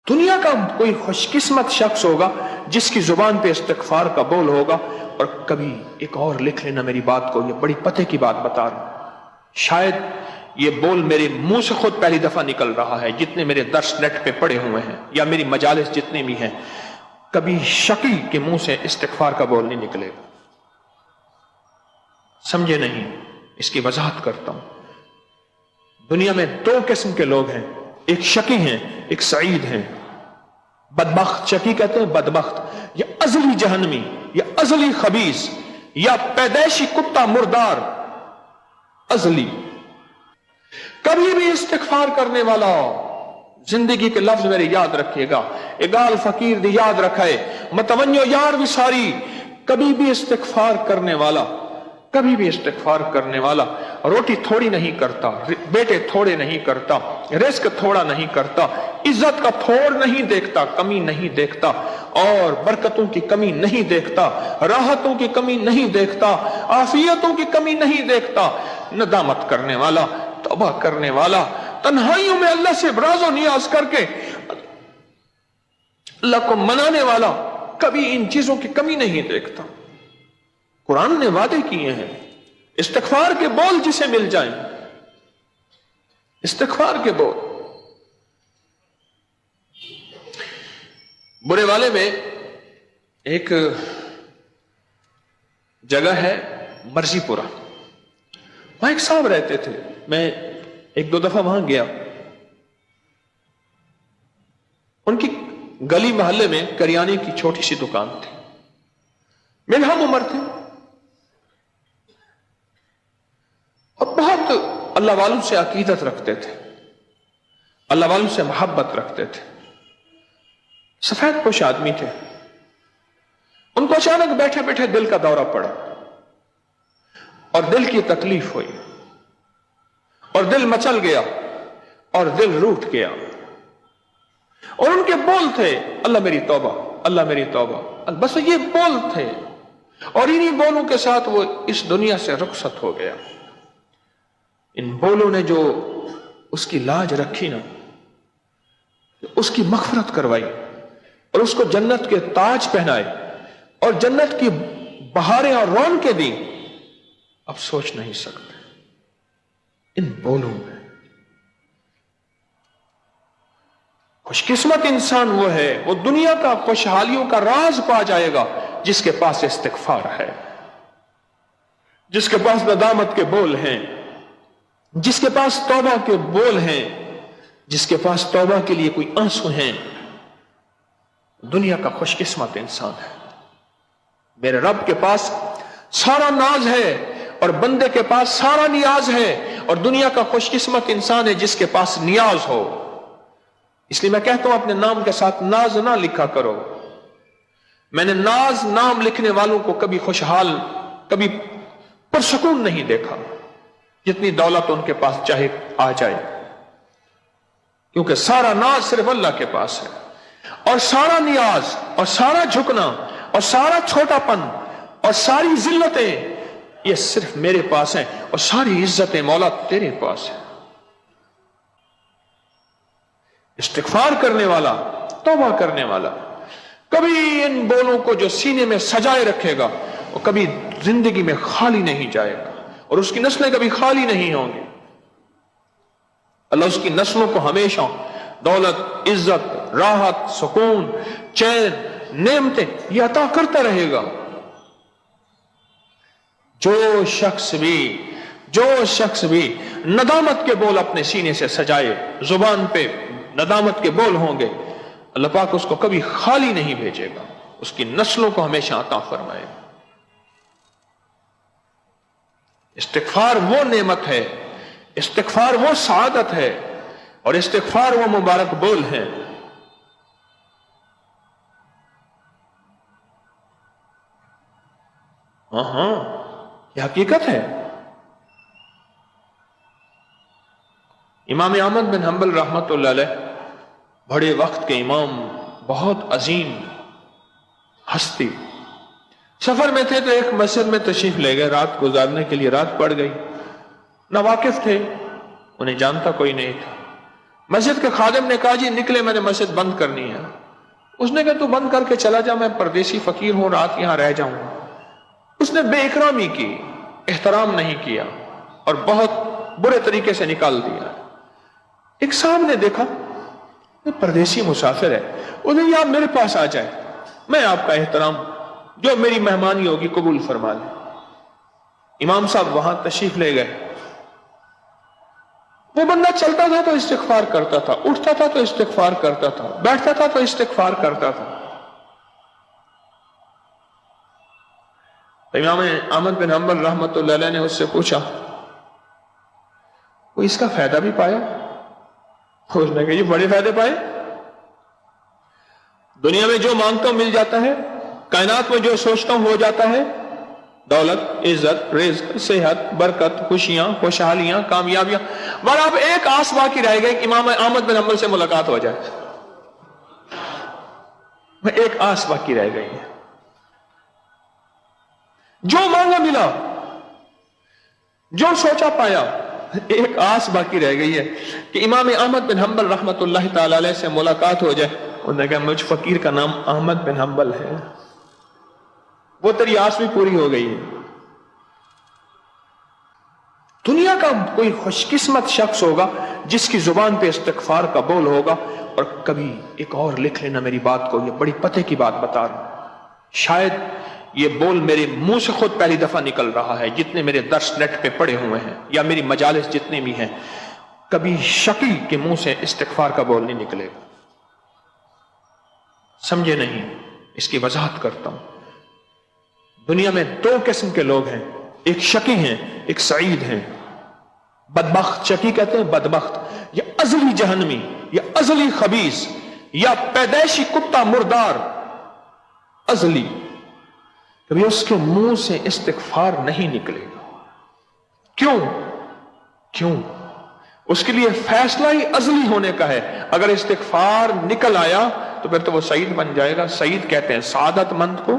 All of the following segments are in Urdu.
دنیا کا کوئی خوشقسمت شخص ہوگا جس کی زبان پہ استغفار کا بول ہوگا. اور کبھی ایک اور لکھ لینا میری بات کو, یہ بڑی پتے کی بات بتا رہا ہوں, شاید یہ بول میرے منہ سے خود پہلی دفعہ نکل رہا ہے, جتنے میرے درس نیٹ پہ پڑے ہوئے ہیں یا میری مجالس جتنے بھی ہیں, کبھی شقی کے منہ سے استغفار کا بول نہیں نکلے گا. سمجھے نہیں, اس کی وضاحت کرتا ہوں. دنیا میں دو قسم کے لوگ ہیں, ایک شقی ہیں ایک سعید ہیں. بدبخت, شقی کہتے ہیں بدبخت, یا ازلی جہنمی یا ازلی خبیث یا پیدائشی کتا مردار ازلی. کبھی بھی استغفار کرنے والا, زندگی کے لفظ میرے یاد رکھیے گا, اگال فقیر دی یاد رکھے, متونیو یار وساری. کبھی بھی استغفار کرنے والا, کبھی بھی استغفار کرنے والا روٹی تھوڑی نہیں کرتا, بیٹے تھوڑے نہیں کرتا, رزق تھوڑا نہیں کرتا, عزت کا تھوڑ نہیں دیکھتا, کمی نہیں دیکھتا, اور برکتوں کی کمی نہیں دیکھتا, راحتوں کی کمی نہیں دیکھتا, عافیتوں کی کمی نہیں دیکھتا. ندامت کرنے والا, توبہ کرنے والا, تنہائیوں میں اللہ سے راز و نیاز کر کے اللہ کو منانے والا کبھی ان چیزوں کی کمی نہیں دیکھتا. قرآن نے وعدے کیے ہیں استغفار کے بول جسے مل جائیں, استغفار کے بول. برے والے میں ایک جگہ ہے مرضی پورہ, وہاں ایک صاحب رہتے تھے. میں ایک دو دفعہ وہاں گیا. ان کی گلی محلے میں کریانے کی چھوٹی سی دکان تھی. میرے ہم عمر تھے اور بہت اللہ والوں سے عقیدت رکھتے تھے, اللہ والوں سے محبت رکھتے تھے. سفید پوش آدمی تھے. ان کو اچانک بیٹھے بیٹھے دل کا دورہ پڑا اور دل کی تکلیف ہوئی اور دل مچل گیا اور دل روٹھ گیا. اور ان کے بول تھے اللہ میری توبہ, اللہ میری توبہ, بس یہ بول تھے. اور انہی بولوں کے ساتھ وہ اس دنیا سے رخصت ہو گیا. ان بولوں نے جو اس کی لاج رکھی نا, اس کی مغفرت کروائی اور اس کو جنت کے تاج پہنائے اور جنت کی بہاریں اور رونقیں دی, اب سوچ نہیں سکتے. ان بولوں میں خوش قسمت انسان وہ ہے, وہ دنیا کا خوشحالیوں کا راز پا جائے گا جس کے پاس استغفار ہے, جس کے پاس ندامت کے بول ہیں, جس کے پاس توبہ کے بول ہیں, جس کے پاس توبہ کے لیے کوئی آنسو ہیں. دنیا کا خوش قسمت انسان ہے. میرے رب کے پاس سارا ناز ہے اور بندے کے پاس سارا نیاز ہے, اور دنیا کا خوش قسمت انسان ہے جس کے پاس نیاز ہو. اس لیے میں کہتا ہوں اپنے نام کے ساتھ ناز نہ لکھا کرو. میں نے ناز نام لکھنے والوں کو کبھی خوشحال, کبھی پرسکون نہیں دیکھا, جتنی دولت ان کے پاس چاہے آ جائے, کیونکہ سارا ناز صرف اللہ کے پاس ہے, اور سارا نیاز اور سارا جھکنا اور سارا چھوٹا پن اور ساری ذلتیں یہ صرف میرے پاس ہیں, اور ساری عزتیں مولا تیرے پاس ہیں. استغفار کرنے والا, توبہ کرنے والا کبھی ان بولوں کو جو سینے میں سجائے رکھے گا وہ کبھی زندگی میں خالی نہیں جائے گا, اور اس کی نسلیں کبھی خالی نہیں ہوں گی. اللہ اس کی نسلوں کو ہمیشہ دولت, عزت, راحت, سکون, چین, نعمتیں یہ عطا کرتا رہے گا. جو شخص بھی ندامت کے بول اپنے سینے سے سجائے, زبان پہ ندامت کے بول ہوں گے, اللہ پاک اس کو کبھی خالی نہیں بھیجے گا, اس کی نسلوں کو ہمیشہ عطا فرمائے گا. استغفار وہ نعمت ہے, استغفار وہ سعادت ہے, اور استغفار وہ مبارک بول ہے. ہاں یہ حقیقت ہے. امام احمد بن حنبل رحمت اللہ علیہ بڑے وقت کے امام, بہت عظیم ہستی, سفر میں تھے تو ایک مسجد میں تشریف لے گئے, رات گزارنے کے لیے رات پڑ گئی. ناواقف تھے, انہیں جانتا کوئی نہیں تھا. مسجد کے خادم نے کہا جی نکلے، میں نے مسجد بند کرنی ہے۔ اس نے کہا تو بند کر کے چلا جا، میں پردیسی فقیر ہوں، رات یہاں رہ جاؤں گا۔ اس نے بے اکرامی کی، احترام نہیں کیا اور بہت برے طریقے سے نکال دیا۔ ایک صاحب نے دیکھا یہ پردیسی مسافر ہے، انہیں یہ آپ میرے پاس آ جائے، میں آپ کا احترام جو میری مہمانی ہوگی قبول فرما لیں۔ امام صاحب وہاں تشریف لے گئے۔ وہ بندہ چلتا تھا تو استغفار کرتا تھا، اٹھتا تھا تو استغفار کرتا تھا، بیٹھتا تھا تو استغفار کرتا تھا۔ امام احمد بن حنبل رحمۃ اللہ علیہ نے اس سے پوچھا وہ اس کا فائدہ بھی پایا؟ اس نے کہا یہ بڑے فائدے پائے، دنیا میں جو مانگتا ہوں مل جاتا ہے، کائنات میں جو سوچتا ہوں ہو جاتا ہے، دولت، عزت، رزق، صحت، برکت، خوشیاں، خوشحالیاں، کامیابیاں، مگر اب ایک آس باقی رہ گئی کہ امام احمد بن حنبل سے ملاقات ہو جائے۔ ایک آس باقی رہ گئی ہے، جو مانگا ملا، جو سوچا پایا، ایک آس باقی رہ گئی ہے کہ امام احمد بن حنبل رحمۃ اللہ تعالی علیہ سے ملاقات ہو جائے۔ انہوں نے کہا مجھ فقیر کا نام احمد بن حنبل ہے، وہ تیری آس بھی پوری ہو گئی ہے۔ دنیا کا کوئی خوش قسمت شخص ہوگا جس کی زبان پہ استغفار کا بول ہوگا۔ اور کبھی ایک اور لکھ لینا میری بات کو، یہ بڑی پتے کی بات بتا رہا ہوں، شاید یہ بول میرے منہ سے خود پہلی دفعہ نکل رہا ہے، جتنے میرے درس نیٹ پہ پڑے ہوئے ہیں یا میری مجالس جتنے بھی ہیں، کبھی شقی کے منہ سے استغفار کا بول نہیں نکلے گا۔ سمجھے نہیں، اس کی وضاحت کرتا ہوں۔ دنیا میں دو قسم کے لوگ ہیں، ایک شقی ہیں، ایک سعید ہیں۔ بدبخت، شقی کہتے ہیں بدبخت، یا ازلی جہنمی، یا ازلی خبیث، یا پیدائشی کتا مردار، ازلی، کبھی اس کے منہ سے استغفار نہیں نکلے گا۔ کیوں؟ اس کے لیے فیصلہ ہی ازلی ہونے کا ہے۔ اگر استغفار نکل آیا تو پھر تو وہ سعید بن جائے گا۔ سعید کہتے ہیں سعادت مند کو،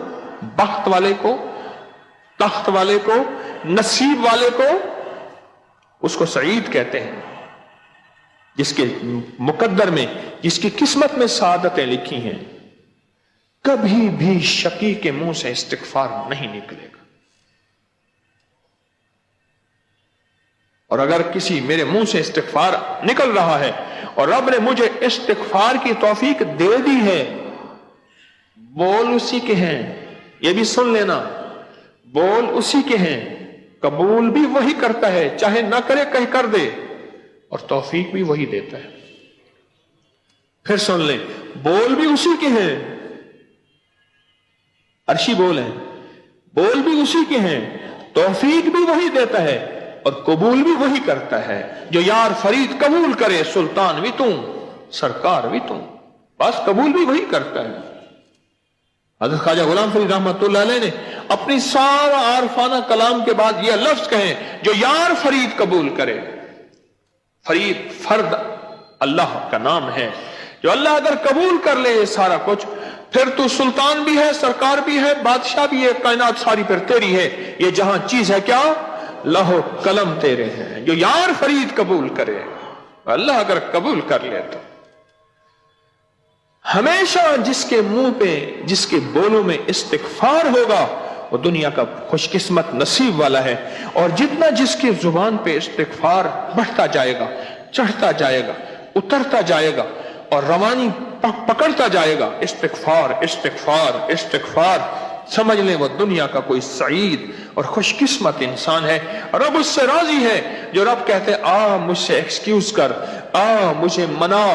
بخت والے کو، تخت والے کو، نصیب والے کو، اس کو سعید کہتے ہیں، جس کے مقدر میں، جس کی قسمت میں سعادتیں لکھی ہیں۔ کبھی بھی شقی کے منہ سے استغفار نہیں نکلے گا۔ اور اگر کسی میرے منہ سے استغفار نکل رہا ہے اور رب نے مجھے استغفار کی توفیق دے دی ہے، بول اسی کے ہیں، یہ بھی سن لینا، بول اسی کے ہیں، قبول بھی وہی کرتا ہے، چاہے نہ کرے کہیں کر دے، اور توفیق بھی وہی دیتا ہے۔ پھر سن لیں، بول بھی اسی کے ہیں، عرشی بول ہیں، بول بھی اسی کے ہیں، توفیق بھی وہی دیتا ہے اور قبول بھی وہی کرتا ہے۔ جو یار فرید قبول کرے، سلطان بھی تم، سرکار بھی تم، بس قبول بھی وہی کرتا ہے۔ حضرت خواجہ غلام فرید رحمۃ اللہ علیہ نے اپنی سارا عارفانہ کلام کے بعد یہ لفظ کہیں، جو یار فرید قبول کرے۔ فرید فرد اللہ کا نام ہے، جو اللہ اگر قبول کر لے یہ سارا کچھ، پھر تو سلطان بھی ہے، سرکار بھی ہے، بادشاہ بھی ہے، کائنات ساری پھر تیری ہے۔ یہ جہاں چیز ہے کیا؟ لوح قلم تیرے ہیں۔ جو یار فرید قبول کرے، اللہ اگر قبول کر لے تو ہمیشہ جس کے منہ پہ، جس کے بولوں میں استغفار ہوگا، وہ دنیا کا خوش قسمت نصیب والا ہے۔ اور جتنا جس کی زبان پہ استغفار بڑھتا جائے گا، چڑھتا جائے گا، اترتا جائے گا اور روانی پکڑتا جائے گا، استغفار استغفار استغفار، سمجھ لیں وہ دنیا کا کوئی سعید اور خوش قسمت انسان ہے۔ رب اس سے راضی ہے جو رب کہتے آ مجھ سے ایکسکیوز کر، آ مجھے منا۔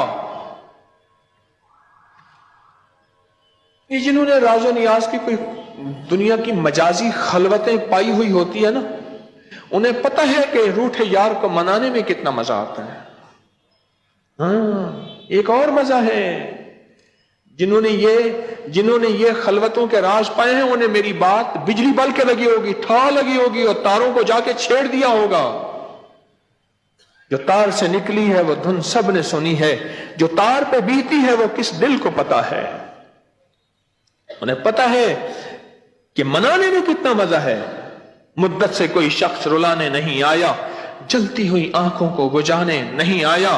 یہ جنہوں نے راز و نیاز کی کوئی دنیا کی مجازی خلوتیں پائی ہوئی ہوتی ہے نا، انہیں پتہ ہے کہ روٹھے یار کو منانے میں کتنا مزہ آتا ہے۔ ہاں، ایک اور مزہ ہے، جنہوں نے یہ خلوتوں کے راز پائے ہیں، انہیں میری بات بجلی بل کے لگی ہوگی، ٹھا لگی ہوگی اور تاروں کو جا کے چھیڑ دیا ہوگا۔ جو تار سے نکلی ہے وہ دھن سب نے سنی ہے، جو تار پہ بیتی ہے وہ کس دل کو پتا ہے۔ انہیں پتا ہے کہ منانے میں کتنا مزہ ہے۔ مدت سے کوئی شخص رلانے نہیں آیا، جلتی ہوئی آنکھوں کو بجھانے نہیں آیا،